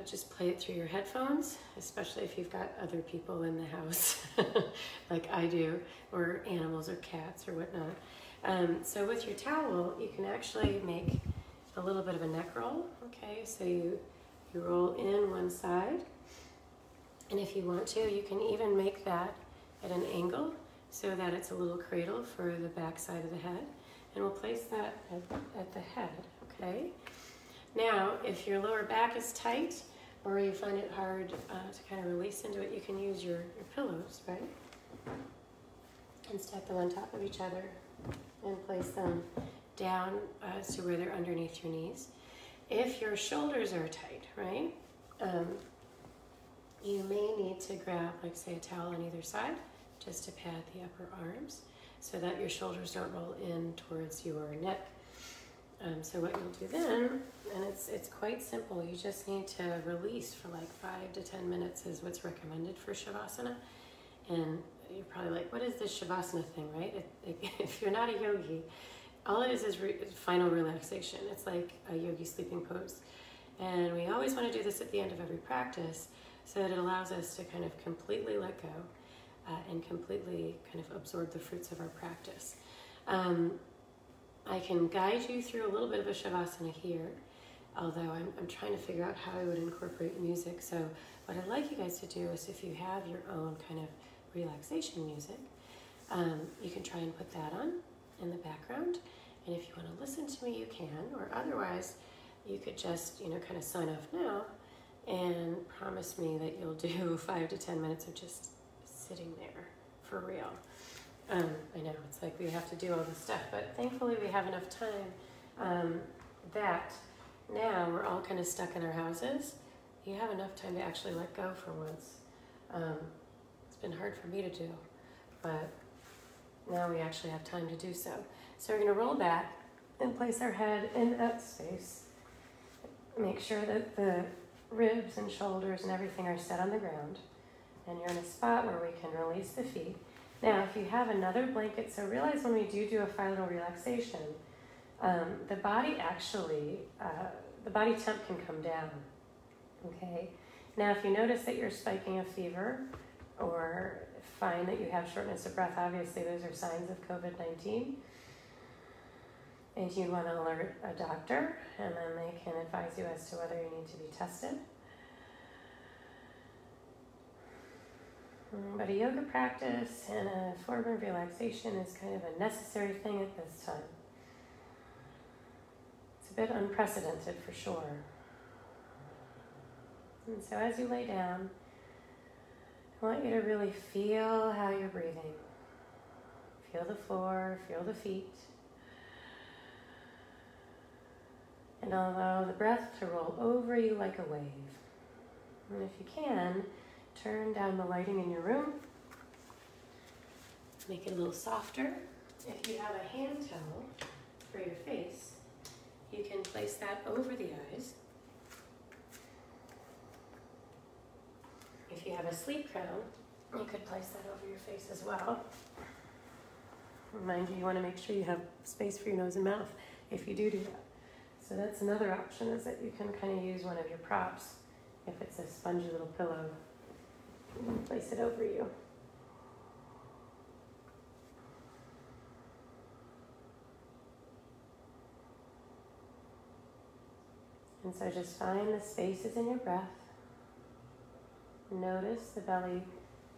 just play it through your headphones, especially if you've got other people in the house, like I do, or animals or cats or whatnot. So with your towel, you can actually make a little bit of a neck roll, okay? So you roll in one side, and if you want to, you can even make that at an angle so that it's a little cradle for the back side of the head, and we'll place that at the head, okay? Now, if your lower back is tight or you find it hard to kind of release into it, you can use your pillows, right? And stack them on top of each other and place them down to where they're underneath your knees. If your shoulders are tight, right, you may need to grab, like say, a towel on either side just to pad the upper arms so that your shoulders don't roll in towards your neck. So what you'll do then, and it's quite simple, you just need to release for like 5 to 10 minutes is what's recommended for Shavasana. And you're probably like, what is this Shavasana thing, right? If you're not a yogi, all it is final relaxation. It's like a yogi sleeping pose. And we always want to do this at the end of every practice so that it allows us to kind of completely let go and completely kind of absorb the fruits of our practice. I can guide you through a little bit of a shavasana here, although I'm trying to figure out how I would incorporate music. So what I'd like you guys to do is, if you have your own kind of relaxation music, you can try and put that on in the background. And if you want to listen to me, you can, or otherwise you could just, kind of sign off now and promise me that you'll do 5 to 10 minutes of just sitting there for real. I know it's like we have to do all this stuff, but thankfully we have enough time that now we're all kind of stuck in our houses. You have enough time to actually let go for once. It's been hard for me to do, but now we actually have time to do so. So we're going to roll back and place our head in that space. Make sure that the ribs and shoulders and everything are set on the ground. And you're in a spot where we can release the feet. Now, if you have another blanket, so realize when we do a final relaxation, the body actually, the body temp can come down, okay? Now, if you notice that you're spiking a fever or find that you have shortness of breath, obviously those are signs of COVID-19. And you'd want to alert a doctor, and then they can advise you as to whether you need to be tested. But a yoga practice and a form of relaxation is kind of a necessary thing at this time. It's a bit unprecedented for sure. And so as you lay down, I want you to really feel how you're breathing. Feel the floor, feel the feet. And allow the breath to roll over you like a wave. And if you can, turn down the lighting in your room. Make it a little softer. If you have a hand towel for your face, you can place that over the eyes. If you have a sleep crown, you could place that over your face as well. Mind you, you want to make sure you have space for your nose and mouth if you do that. So that's another option, is that you can kind of use one of your props. If it's a spongy little pillow, you can place it over you. And so just find the spaces in your breath. Notice the belly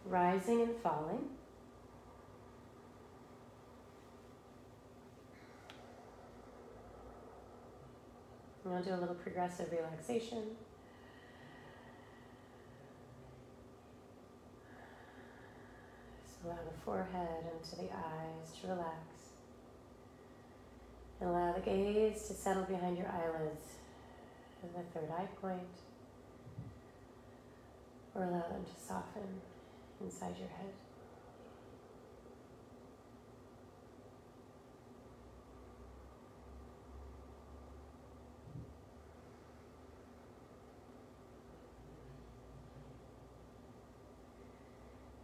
rising and falling. And we'll do a little progressive relaxation. Just allow the forehead into the eyes to relax. And allow the gaze to settle behind your eyelids at the third eye point. Or allow them to soften inside your head.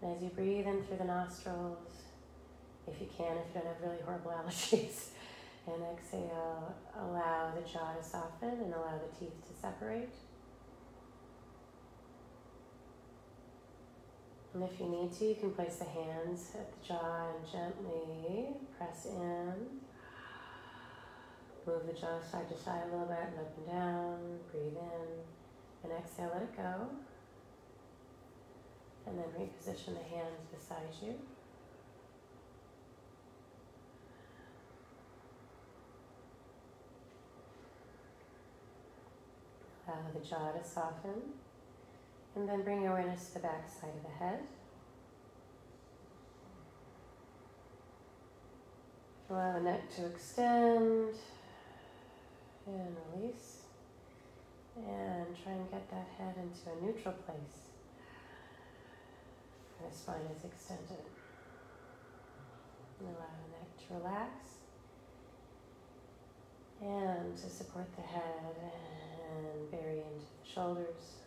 And as you breathe in through the nostrils, if you can, if you don't have really horrible allergies, and exhale, allow the jaw to soften and allow the teeth to separate. And if you need to, you can place the hands at the jaw and gently press in. Move the jaw side to side a little bit and up and down. Breathe in and exhale, let it go. And then reposition the hands beside you. Allow the jaw to soften. And then bring awareness to the back side of the head. Allow the neck to extend and release. And try and get that head into a neutral place. The spine is extended. And allow the neck to relax. And to support the head and bury into the shoulders.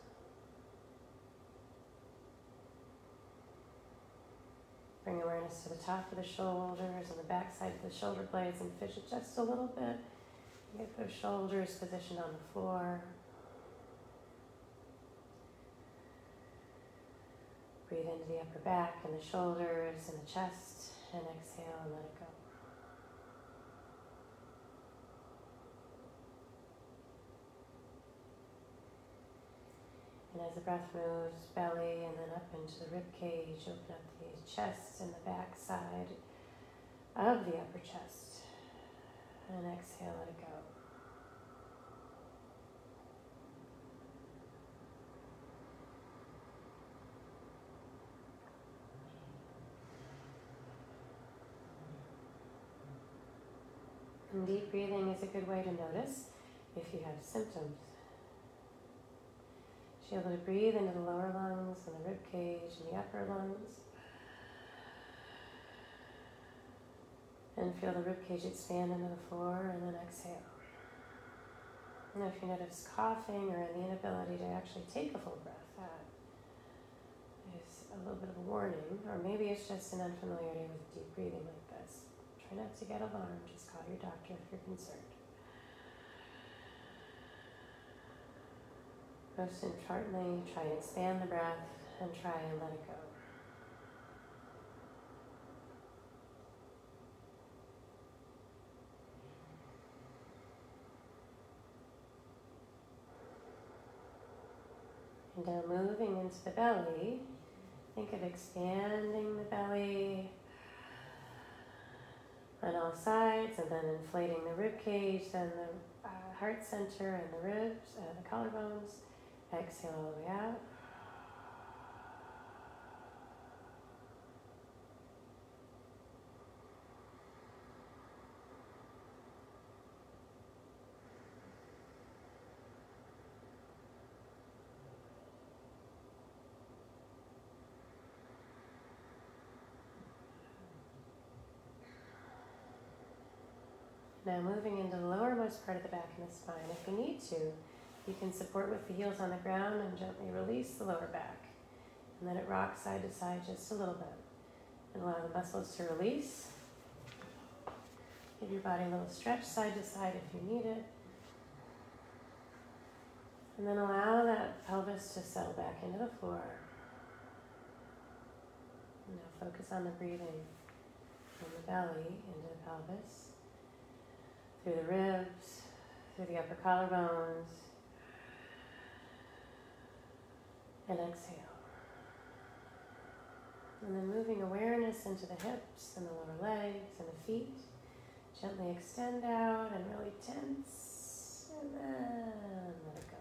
Bring awareness to the top of the shoulders and the back side of the shoulder blades and fidget just a little bit. Get those shoulders positioned on the floor. breathe into the upper back and the shoulders and the chest, and exhale and let it go. And as the breath moves, belly and then up into the rib cage, open up the chest and the back side of the upper chest. And exhale, let it go. And deep breathing is a good way to notice if you have symptoms. Be able to breathe into the lower lungs and the rib cage and the upper lungs. And feel the rib cage expand into the floor, and then exhale. And if you notice coughing or the inability to actually take a full breath, that is a little bit of a warning. Or maybe it's just an unfamiliarity with deep breathing like this. Try not to get alarmed. Just call your doctor if you're concerned. Most importantly, try and expand the breath and try and let it go. And now moving into the belly, think of expanding the belly on all sides, and then inflating the rib cage, then the heart center and the ribs, the collarbones. Exhale all the way out. Now moving into the lowermost part of the back and the spine. If you need to, you can support with the heels on the ground and gently release the lower back. And let it rock side to side just a little bit. And allow the muscles to release. Give your body a little stretch side to side if you need it. And then allow that pelvis to settle back into the floor. And now focus on the breathing from the belly into the pelvis, through the ribs, through the upper collarbones, and exhale. And then moving awareness into the hips and the lower legs and the feet. Gently extend out and really tense, and then let it go.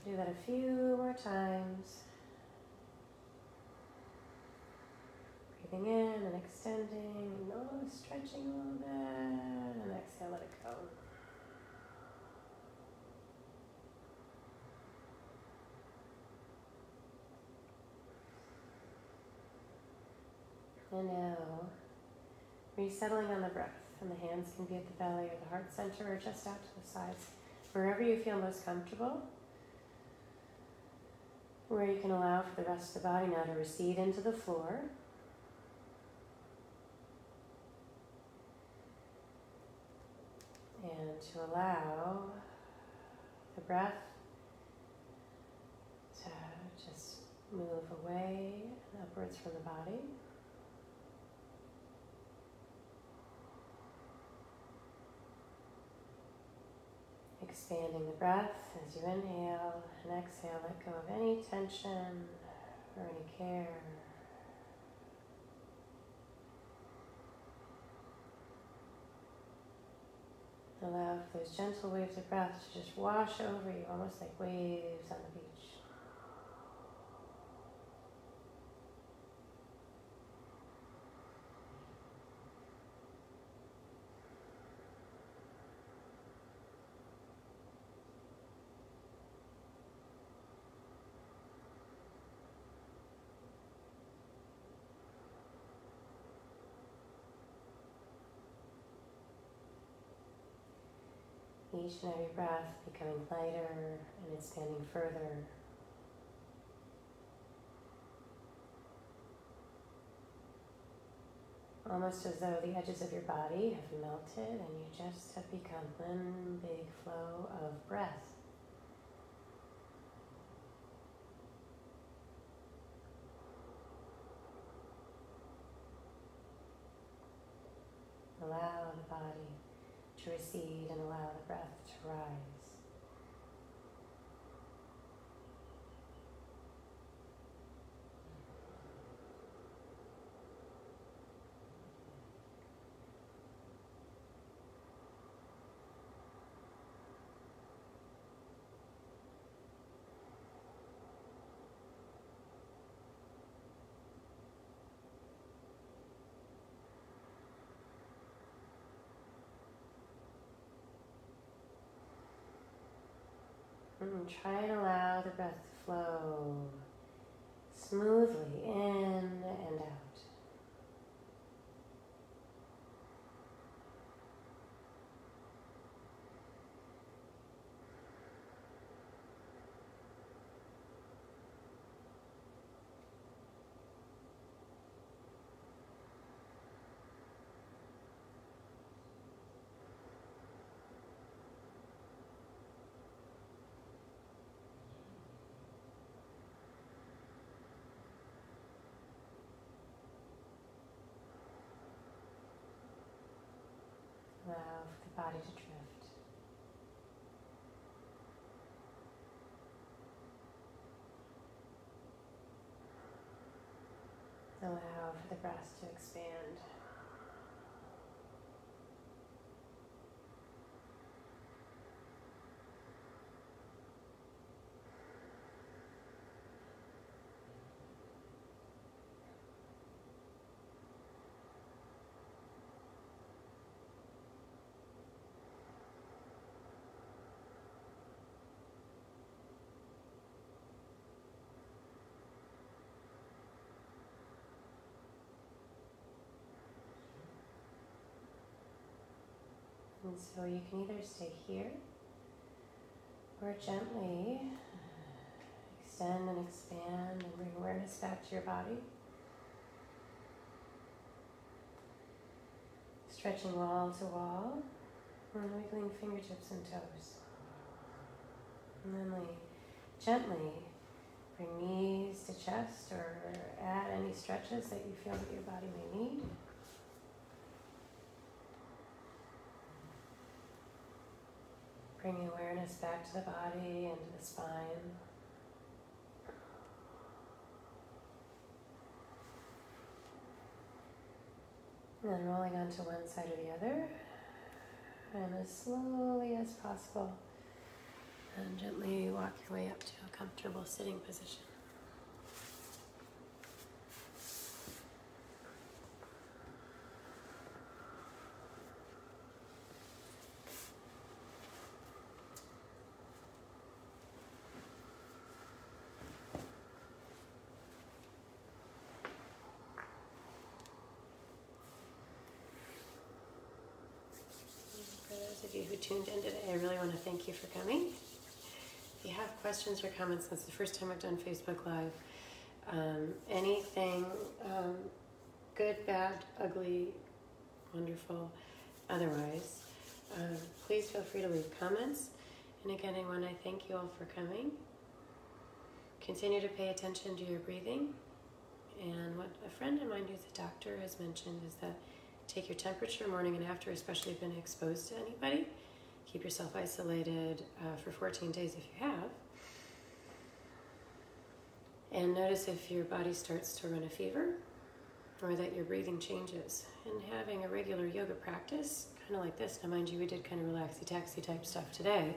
Do that a few more times. Breathing in and extending, stretching a little bit, and exhale, let it go. And now, resettling on the breath, and the hands can be at the belly or the heart center or just out to the sides, wherever you feel most comfortable, where you can allow for the rest of the body now to recede into the floor. And to allow the breath to just move away and upwards from the body. Expanding the breath as you inhale and exhale, let go of any tension or any care. Allow for those gentle waves of breath to just wash over you, almost like waves on the beach. Each and every breath becoming lighter and expanding further. Almost as though the edges of your body have melted and you just have become one big flow of breath. to recede and allow the breath to rise. And try and allow the breath to flow smoothly in and out. Allow the body to drift. Allow for the breath to expand. And so you can either stay here or gently extend and expand and bring awareness back to your body. Stretching wall to wall and wiggling fingertips and toes. And then gently bring knees to chest or add any stretches that you feel that your body may need. Bringing awareness back to the body and to the spine. And then rolling onto one side or the other. And as slowly as possible. And gently walk your way up to a comfortable sitting position. For those of you who tuned in today, I really want to thank you for coming. If you have questions or comments, that's the first time I've done Facebook Live. Anything good, bad, ugly, wonderful, otherwise, please feel free to leave comments. And again, I want to thank you all for coming. Continue to pay attention to your breathing. And what a friend of mine who's a doctor has mentioned is that take your temperature morning and after, especially if you've been exposed to anybody. Keep yourself isolated for 14 days if you have. And notice if your body starts to run a fever or that your breathing changes. And having a regular yoga practice, kind of like this. Now mind you, we did kind of relaxy-taxi type stuff today.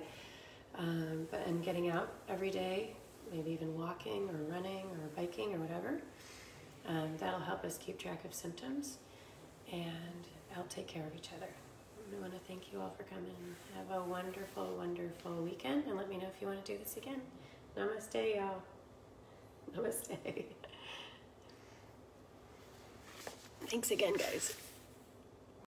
And getting out every day, maybe even walking or running or biking or whatever. That'll help us keep track of symptoms and help take care of each other. I want to thank you all for coming. Have a wonderful, wonderful weekend, and let me know if you want to do this again. Namaste, y'all. Namaste. Thanks again, guys.